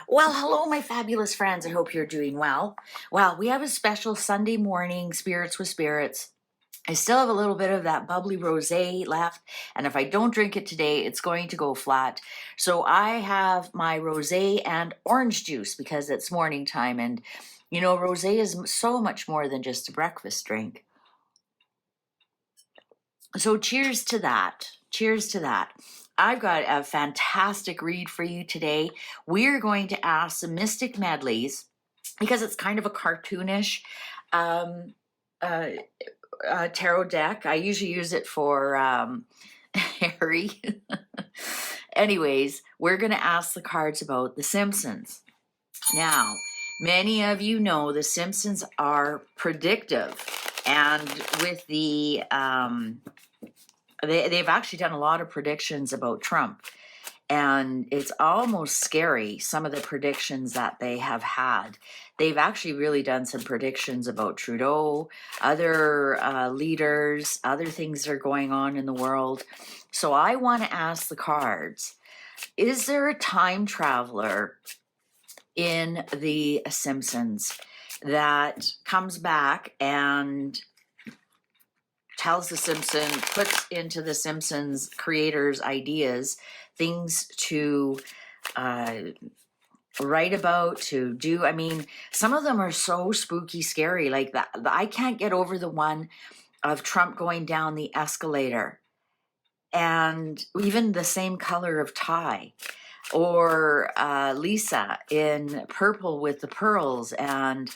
Well, hello, my fabulous friends. I hope you're doing well. Well, we have a special Sunday morning Spirits with Spirits. I still have a little bit of that bubbly rosé left, and if I don't drink it today, it's going to go flat. So I have my rosé and orange juice because it's morning time, and rosé is so much more than just a breakfast drink. So cheers to that. Cheers to that. I've got a fantastic read for you today. We're going to ask some Mystic Medleys because it's kind of a cartoonish um, uh, tarot deck. I usually use it for Harry. Anyways, we're going to ask the cards about The Simpsons. Now, many of you know The Simpsons are predictive, and with they've actually done a lot of predictions about Trump, and it's almost scary, some of the predictions that they have had. They've actually really done some predictions about Trudeau, other leaders, other things that are going on in the world. So I want to ask the cards, is there a time traveler in The Simpsons that comes back and tells the Simpsons, puts into the Simpsons creators' ideas, things to write about, to do? I mean, some of them are so spooky, scary. Like that, I can't get over the one of Trump going down the escalator and even the same color of tie, or Lisa in purple with the pearls, and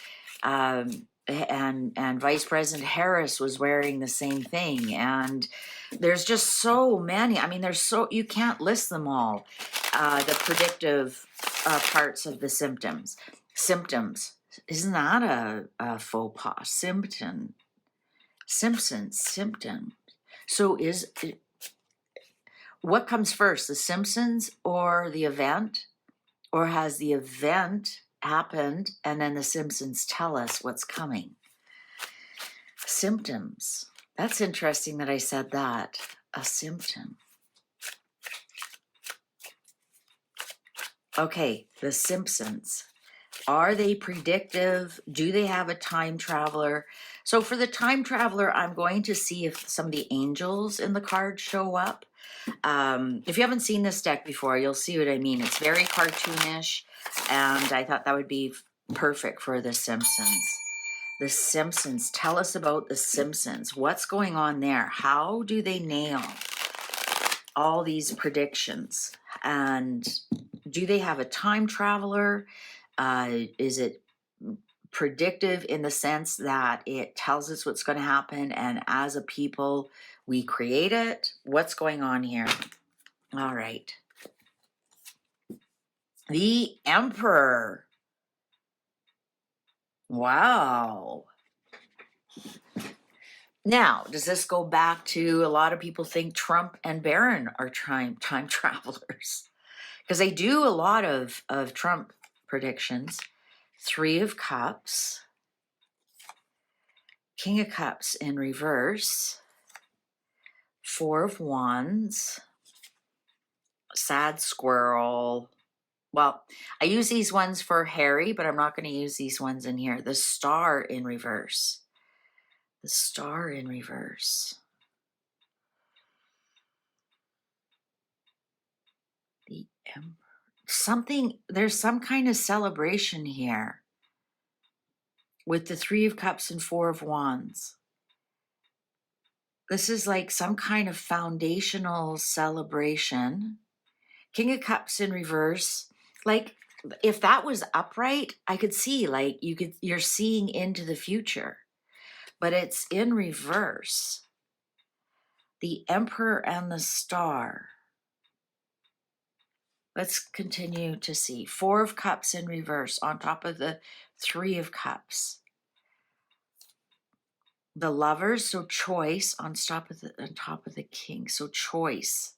Vice President Harris was wearing the same thing. And there's just so many. I mean, you can't list them all. The predictive parts of the symptoms. Isn't that a faux pas? Simpsons symptom. So what comes first, the Simpsons or the event? Or has the event happened and then the Simpsons tell us what's coming? Symptoms. That's interesting that I said that. A symptom. Okay, the Simpsons. Are they predictive? Do they have a time traveler? So for the time traveler, I'm going to see if some of the angels in the card show up. If you haven't seen this deck before, you'll see what I mean. It's very cartoonish, and I thought that would be perfect for The Simpsons. The Simpsons. Tell us about The Simpsons. What's going on there? How do they nail all these predictions? And do they have a time traveler? Is it predictive in the sense that it tells us what's going to happen, and as a people, we create it? What's going on here? All right. The Emperor. Wow. Now, does this go back to, a lot of people think Trump and Barron are time travelers, because they do a lot of Trump predictions. Three of Cups, King of Cups in reverse, Four of Wands, sad squirrel. Well, I use these ones for Harry, but I'm not going to use these ones in here. The Star in reverse. The Star in reverse. The Emperor. There's some kind of celebration here with the Three of Cups and Four of Wands. This is like some kind of foundational celebration. King of Cups in reverse. Like, if that was upright, I could see, like, you're seeing into the future, but it's in reverse. The Emperor and the Star. Let's continue to see. Four of Cups in reverse on top of the Three of Cups. The Lovers, so choice on top of the King. So choices.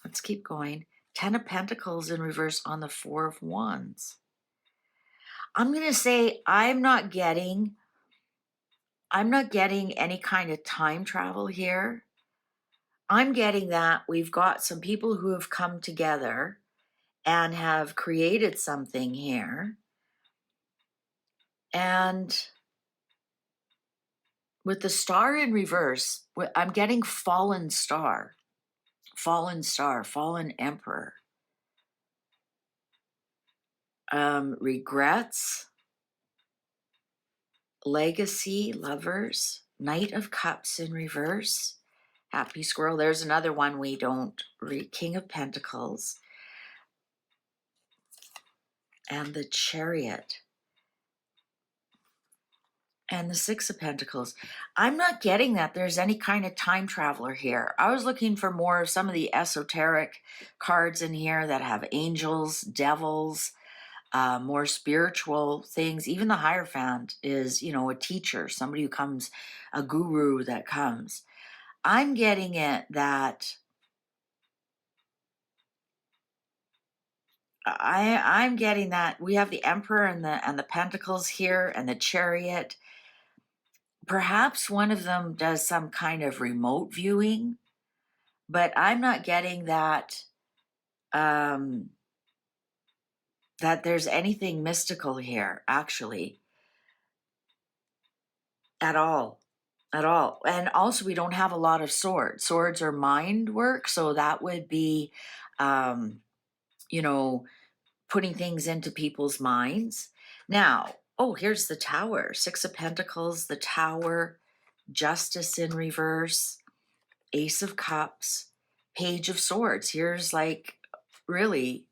Let's keep going. Ten of Pentacles in reverse on the Four of Wands. I'm going to say I'm not getting any kind of time travel here. I'm getting that we've got some people who have come together and have created something here. And with the star in reverse, I'm getting fallen star, fallen star, fallen emperor. Regrets, legacy, lovers, Knight of Cups in reverse, happy squirrel. There's another one we don't read, King of Pentacles, and the Chariot, and the Six of Pentacles. I'm not getting that there's any kind of time traveler here. I was looking for more of some of the esoteric cards in here that have angels, devils, more spiritual things. Even the Hierophant is, a teacher, somebody who comes, a guru that comes. I'm getting it that I'm getting that we have the Emperor and the Pentacles here and the Chariot. Perhaps one of them does some kind of remote viewing, but I'm not getting that um, that there's anything mystical here, actually, at all. At all. And also, we don't have a lot of swords. Swords are mind work, so that would be, um, you know, putting things into people's minds. Now, oh, here's the Tower, Six of Pentacles, the Tower, Justice in reverse, Ace of Cups, Page of Swords. Here's like really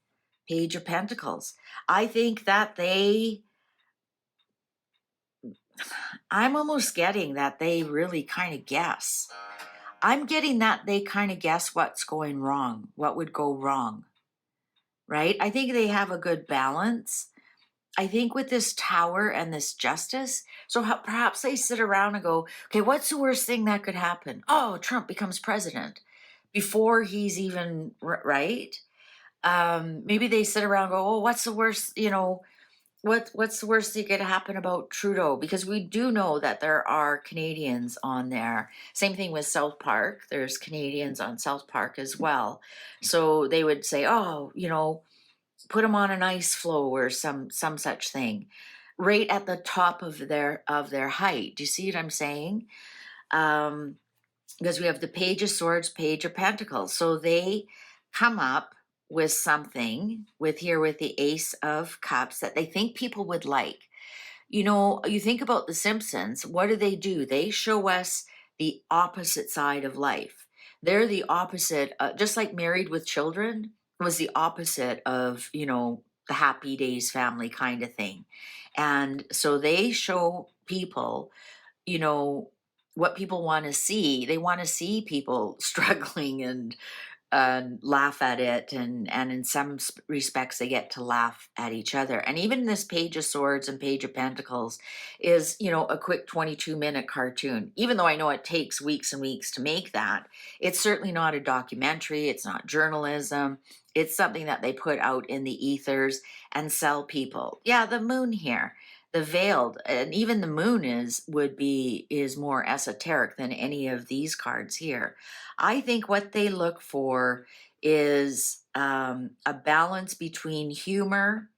Page of Pentacles. I think that I'm almost getting that they really kind of guess. I'm getting that they kind of guess what's going wrong, what would go wrong, right? I think they have a good balance. I think with this Tower and this Justice, so perhaps they sit around and go, okay, what's the worst thing that could happen? Oh, Trump becomes president before he's even right. Maybe they sit around and go, oh, what's the worst, what's the worst thing that could happen about Trudeau? Because we do know that there are Canadians on there. Same thing with South Park. There's Canadians on South Park as well. So they would say, oh, put them on an ice floe or some such thing, right at the top of their height. Do you see what I'm saying? Because we have the Page of Swords, Page of Pentacles. So they come up with something with the Ace of Cups that they think people would like. You think about the Simpsons, what do? They show us the opposite side of life. They're the opposite, just like Married with Children was the opposite of, the Happy Days family kind of thing. And so they show people, you know, what people want to see. They want to see people struggling and laugh at it, and in some respects they get to laugh at each other. And even this Page of Swords and Page of Pentacles is, a quick 22-minute cartoon. Even though I know it takes weeks and weeks to make that, it's certainly not a documentary, it's not journalism. It's something that they put out in the ethers and sell people. Yeah, the moon here, the veiled, and even the moon is more esoteric than any of these cards here. I think what they look for is a balance between humor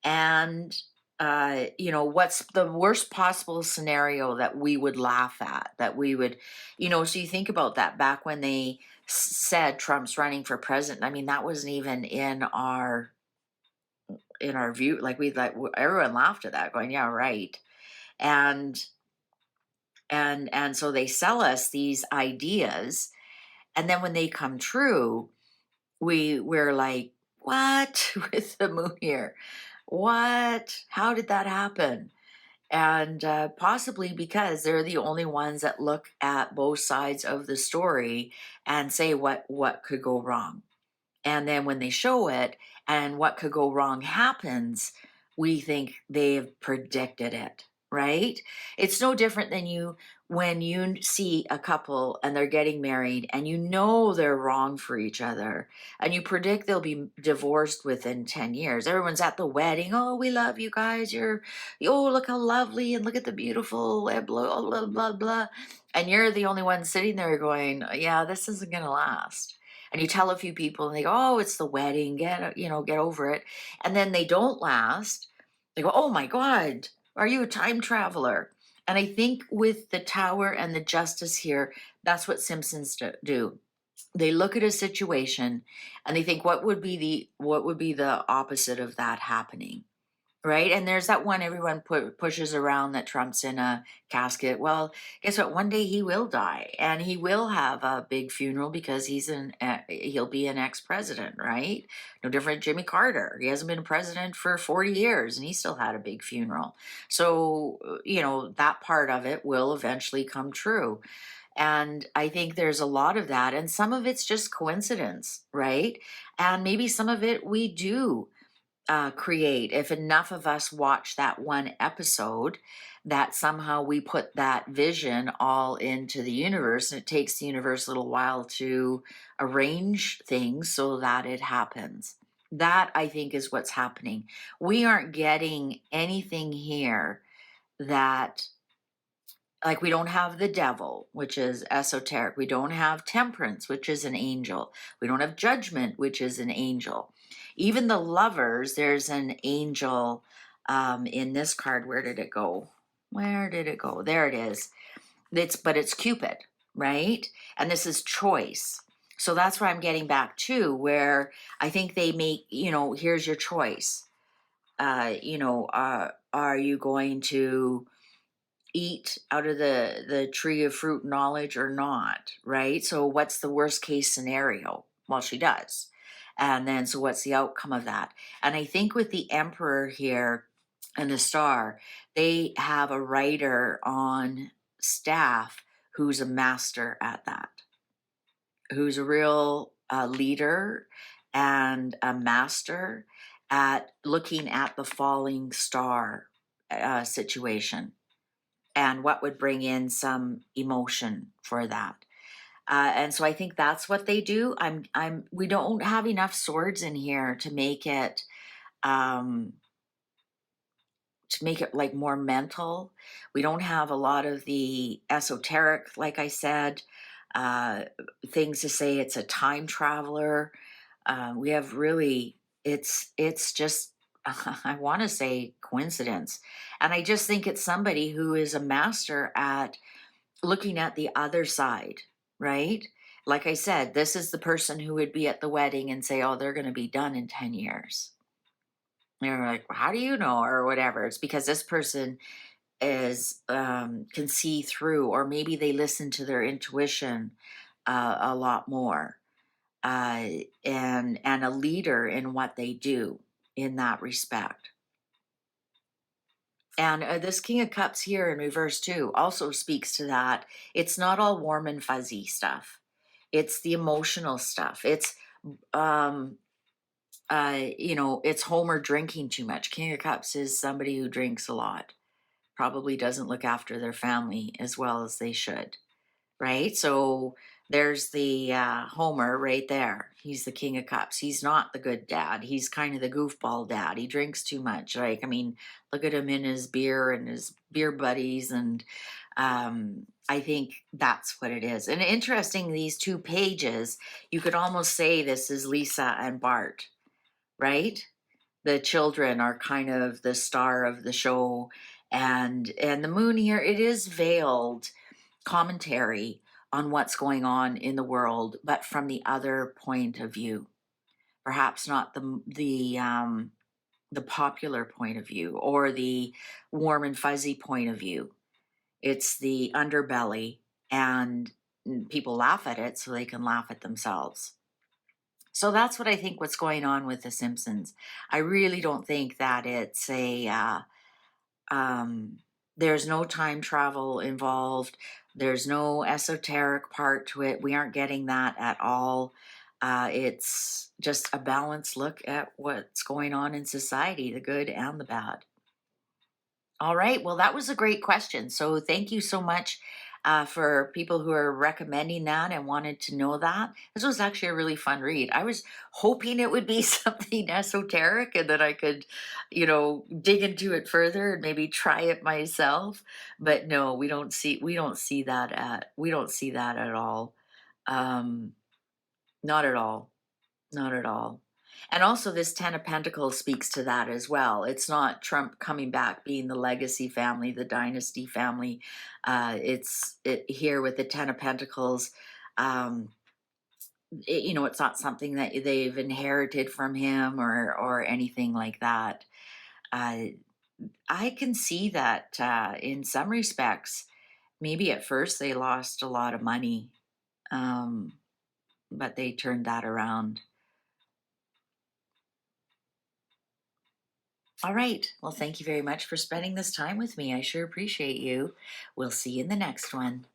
and, what's the worst possible scenario that we would laugh at, that we would, so you think about that back when they said Trump's running for president. I mean, that wasn't even in our view. Like everyone laughed at that, going, yeah, right. And so they sell us these ideas, and then when they come true, we're like, what? With the moon here, what? How did that happen? And possibly because they're the only ones that look at both sides of the story and say what could go wrong. And then when they show it and what could go wrong happens, we think they've predicted it. right? It's no different than you when you see a couple and they're getting married and you know they're wrong for each other and you predict they'll be divorced within 10 years. Everyone's at the wedding. Oh, we love you guys. Oh, look how lovely and look at the beautiful, blah, blah, blah, blah. And you're the only one sitting there going, yeah, this isn't going to last. And you tell a few people and they go, oh, it's the wedding. Get over it. And then they don't last. They go, oh my God, are you a time traveler? And I think with the tower and the justice here, that's what Simpsons do. They look at a situation and they think, what would be the opposite of that happening? Right. And there's that one everyone pushes around that Trump's in a casket. Well, guess what? One day he will die and he will have a big funeral because he'll be an ex-president, right? No different than Jimmy Carter. He hasn't been a president for 40 years and he still had a big funeral. So, that part of it will eventually come true. And I think there's a lot of that. And some of it's just coincidence, right? And maybe some of it we do create, if enough of us watch that one episode, that somehow we put that vision all into the universe, and it takes the universe a little while to arrange things so that it happens. That I think is what's happening. We aren't getting anything here that, like, we don't have the devil, which is esoteric. We don't have temperance, which is an angel. We don't have judgment, which is an angel. Even the lovers, there's an angel in this card. Where did it go? Where did it go? There it is. It's Cupid, right? And this is choice. So that's where I'm getting back to, where I think they make, here's your choice. Are you going to eat out of the tree of fruit knowledge or not, right? So what's the worst case scenario? Well, she does. And then so what's the outcome of that? And I think with the emperor here and the star, they have a writer on staff who's a master at that, who's a real leader and a master at looking at the falling star situation and what would bring in some emotion for that. And so I think that's what they do. We don't have enough swords in here um, to make it like more mental. We don't have a lot of the esoteric, like I said, uh, things to say it's a time traveler. We have really, it's just, I want to say coincidence. And I just think it's somebody who is a master at looking at the other side, right? Like I said, this is the person who would be at the wedding and say, oh, they're going to be done in 10 years. They're like, well, how do you know? Or whatever. It's because this person can see through, or maybe they listen to their intuition a lot more, and a leader in what they do in that respect. And this King of Cups here in reverse too also speaks to that. It's not all warm and fuzzy stuff. It's the emotional stuff. Um, it's Homer drinking too much. King of Cups is somebody who drinks a lot, probably doesn't look after their family as well as they should, right? So there's the Homer right there. He's the King of Cups. He's not the good dad. He's kind of the goofball dad. He drinks too much. Like, I mean, look at him in his beer and his beer buddies. And I think that's what it is. And interesting, these two pages, you could almost say this is Lisa and Bart, right? The children are kind of the star of the show. And the moon here, it is veiled commentary on what's going on in the world, but from the other point of view. Perhaps not the popular point of view or the warm and fuzzy point of view. It's the underbelly, and people laugh at it so they can laugh at themselves. So that's what I think what's going on with The Simpsons. I really don't think that it's there's no time travel involved. There's no esoteric part to it. We aren't getting that at all. It's just a balanced look at what's going on in society, the good and the bad. All right. Well, that was a great question. So thank you so much for people who are recommending that and wanted to know that. This was actually a really fun read. I was hoping it would be something esoteric and that I could, dig into it further and maybe try it myself. But no, we don't see that at all. Um, Not at all. Not at all. And also, this Ten of Pentacles speaks to that as well. It's not Trump coming back being the legacy family, the dynasty family. Here with the Ten of Pentacles. Um, it's not something that they've inherited from him or anything like that. Uh, I can see that in some respects, maybe at first they lost a lot of money, um, but they turned that around. All right. Well, thank you very much for spending this time with me. I sure appreciate you. We'll see you in the next one.